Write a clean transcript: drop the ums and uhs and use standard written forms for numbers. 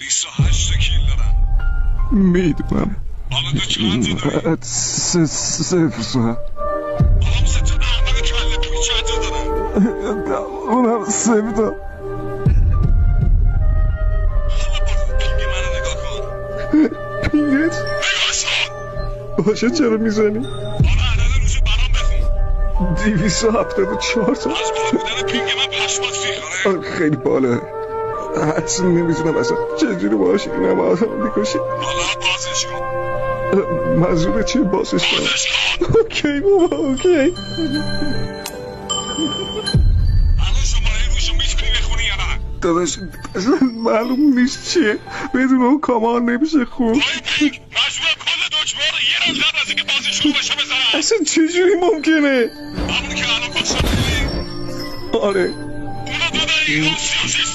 28 کیل دارم. میدونم. حالا تو چند تا داری؟ صفر. آقا مثل تو احمق کله پوی چند تا دارم؟ اونم صفر تا. حالا با پینگ منو نگاه کن. پینگت؟ نگاهش کن. باشه چرا میزنی؟ حالا عدد روشو برام بخون. 274 تا. از بالا بودن پینگ من پشمات سیخاره. خیلی بالا. حدس نمیتونم اصلا چجوری باشه این همه آدم میکشی. حالا بازش کن. منظور چیه بازش کنم؟ بازش کن. اوکی بابا اوکی. الان شماره روشو میتونی بخونی یا نه؟ داداش اصلا معلوم نیست چیه، بدون اون کامان نمیشه خوب. آقای پینگ مجبور کل دکمه رو یه روز قبل از اینکه بازی شروع بشه بزنم. اصلا چجوری ممکنه؟ همونی که الان باشه ببین. آره اونو دو دقیقه و 36